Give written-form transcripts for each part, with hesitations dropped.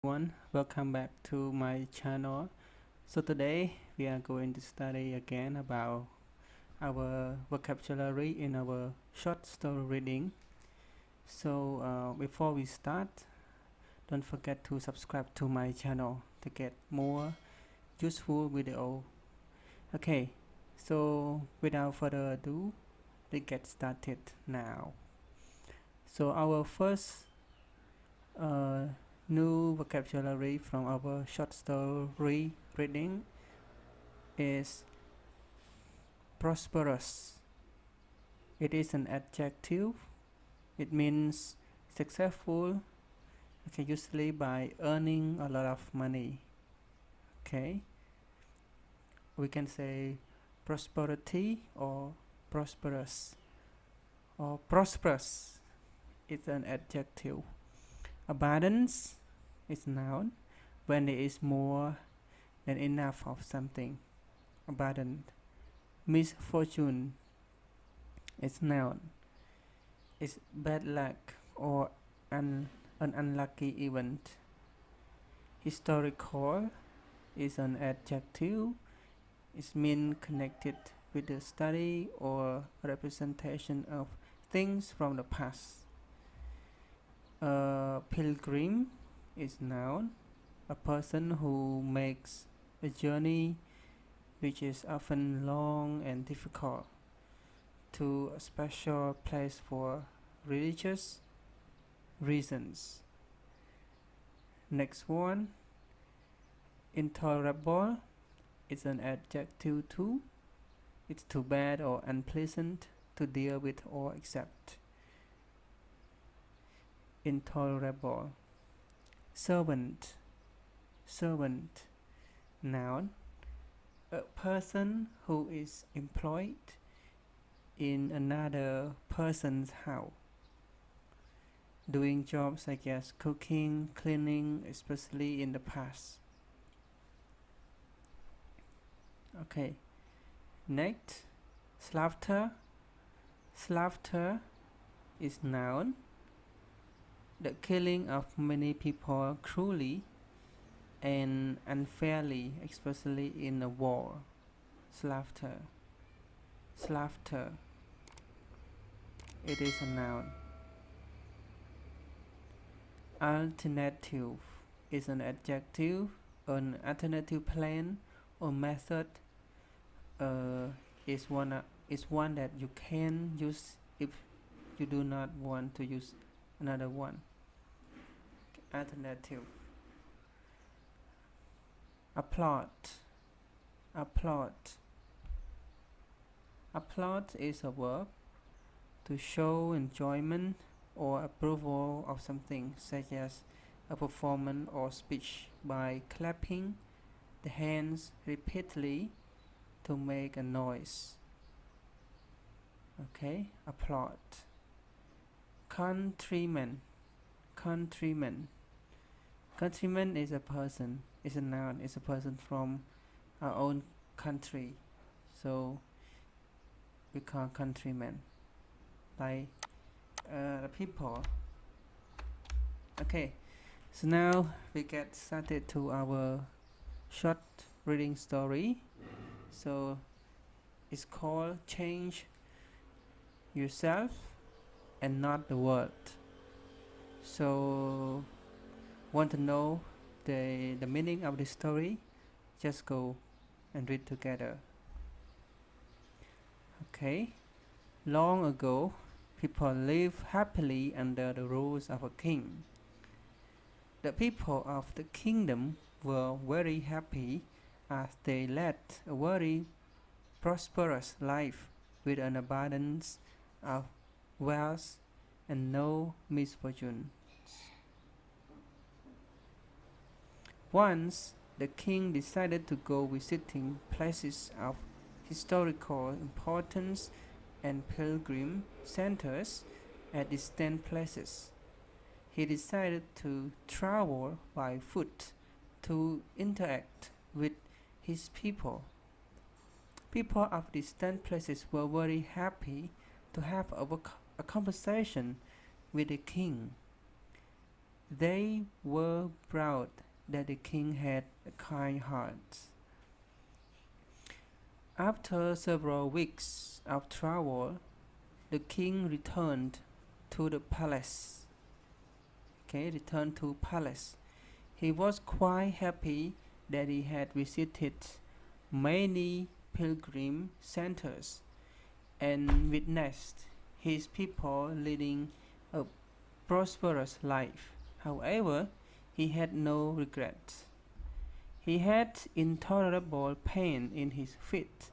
everyone, welcome back to my channel. So today we are going to study again about our vocabulary in our short story reading. So before we start, don't forget to subscribe to my channel to get more useful video. Okay, so without further ado, let's get started now. So our first uh, new vocabulary from our short story reading is prosperous. It is an adjective. It means successful, okay, usually by earning a lot of money. Okay, we can say prosperity or prosperous or prosperous. It's an adjective. Abundance is noun when there is more than enough of something. Abundant. Misfortune is noun. It's bad luck or an unlucky event. Historical is an adjective. It means connected with the study or representation of things from the past. Pilgrim is noun. A person who makes a journey which is often long and difficult to a special place for religious reasons. Next one, intolerable is an adjective too. It's too bad or unpleasant to deal with or accept. Intolerable. Servant. Servant. Noun. A person who is employed in another person's house, doing jobs such as cooking, cleaning, especially in the past. Okay, next, slaughter. Slaughter is noun. The killing of many people cruelly and unfairly, especially in a war. Slaughter. Slaughter. It is a noun. Alternative is an adjective. An alternative plan or method is one that you can use if you do not want to use another one. Alternative. Applaud. Applaud. Applaud is a verb to show enjoyment or approval of something, such as a performance or speech, by clapping the hands repeatedly to make a noise. Okay, applaud. Countryman. Countryman. Countryman is a person, is a noun, is a person from our own country. So we call countryman, like the people. Okay, so now we get started to our short reading story. So it's called Change Yourself and Not the World. So want to know the meaning of the story? Just go and read together. Okay. Long ago, people lived happily under the rules of a king. The people of the kingdom were very happy as they led a very prosperous life with an abundance of wealth and no misfortune. Once, the king decided to go visiting places of historical importance and pilgrim centers at distant places. He decided to travel by foot to interact with his people. People of distant places were very happy to have a conversation with the king. They were proud that the king had a kind heart. After several weeks of travel, the king returned to the palace. Returned to palace. He was quite happy that he had visited many pilgrim centers and witnessed his people leading a prosperous life. However, he had no regrets. He had intolerable pain in his feet,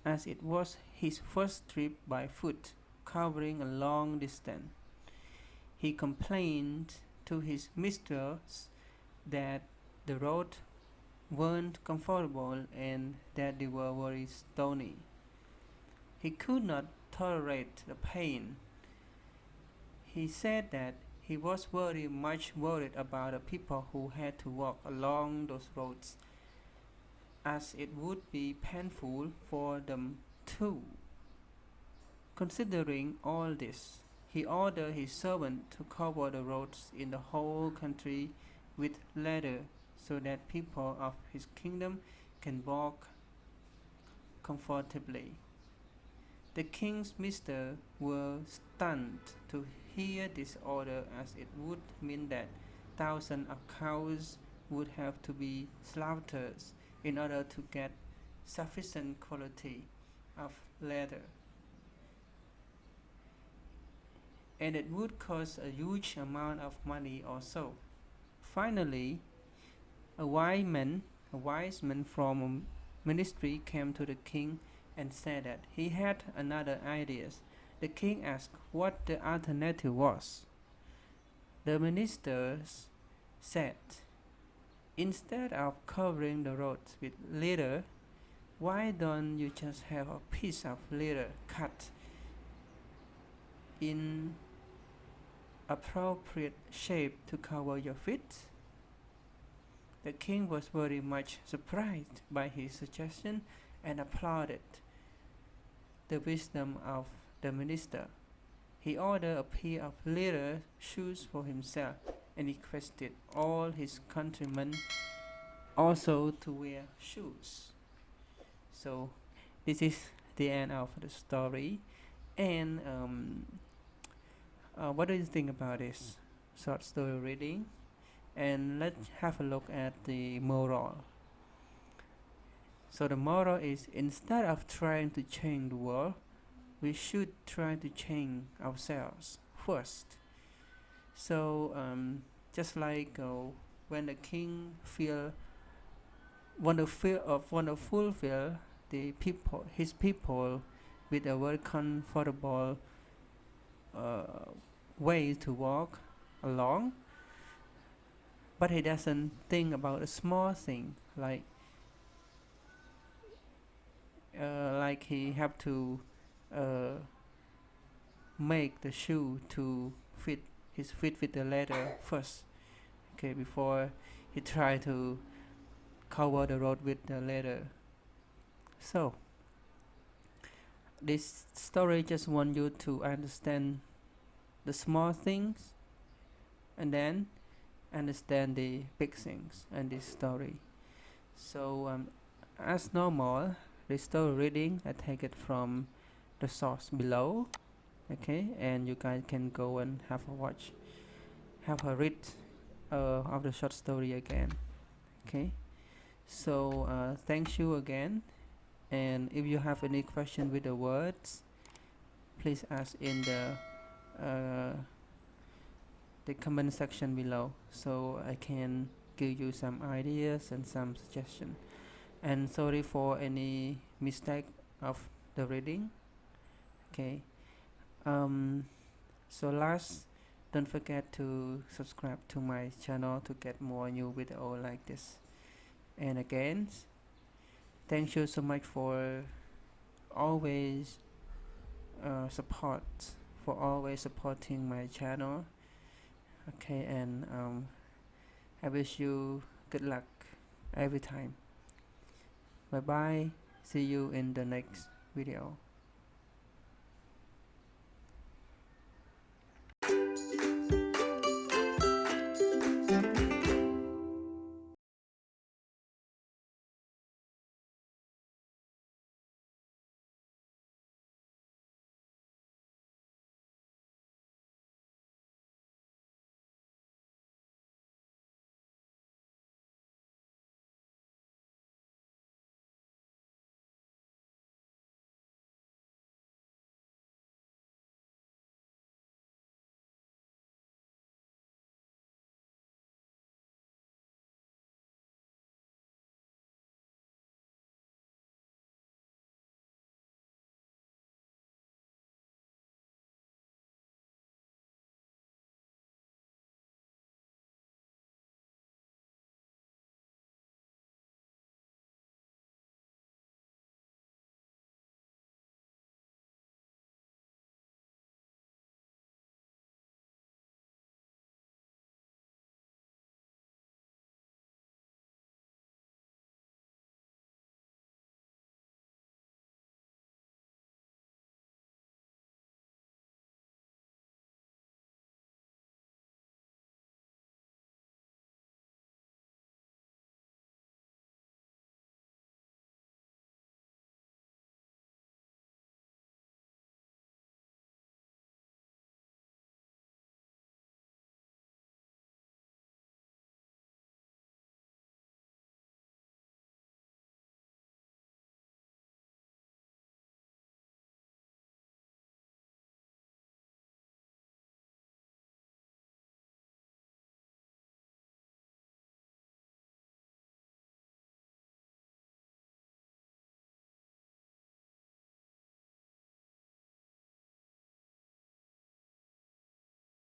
as it was his first trip by foot, covering a long distance. He complained to his mistress that the road weren't comfortable and that they were very stony. He could not tolerate the pain. He said that he was very much worried about the people who had to walk along those roads, as it would be painful for them too. Considering all this, he ordered his servant to cover the roads in the whole country with leather so that people of his kingdom can walk comfortably. The king's ministers were stunned to hear this order, as it would mean that thousands of cows would have to be slaughtered in order to get sufficient quality of leather, and it would cost a huge amount of money also. Finally, a wise man from a ministry came to the king and said that he had another idea. The king asked what the alternative was. The ministers said, instead of covering the roads with leather, why don't you just have a piece of leather cut in appropriate shape to cover your feet? The king was very much surprised by his suggestion and applauded the wisdom of the minister. He ordered a pair of leather shoes for himself and requested all his countrymen also to wear shoes. So this is the end of the story. And what do you think about this short story reading? And let's have a look at the moral. So the moral is, instead of trying to change the world, we should try to change ourselves first. So just like when the king want to fulfill his people with a very comfortable way to walk along, but he doesn't think about a small thing like he have to make the shoe to fit his feet with the leather first, before he try to cover the road with the leather. So this story just want you to understand the small things and then understand the big things in this story. So as normal, the story reading I take it from the source below, and you guys can go and have a read of the short story again. So thank you again, and if you have any question with the words, please ask in the comment section below, so I can give you some ideas and some suggestions. And sorry for any mistake of the reading. So last, don't forget to subscribe to my channel to get more new videos like this. And again, thank you so much for always always supporting my channel. And I wish you good luck every time. Bye bye, see you in the next video.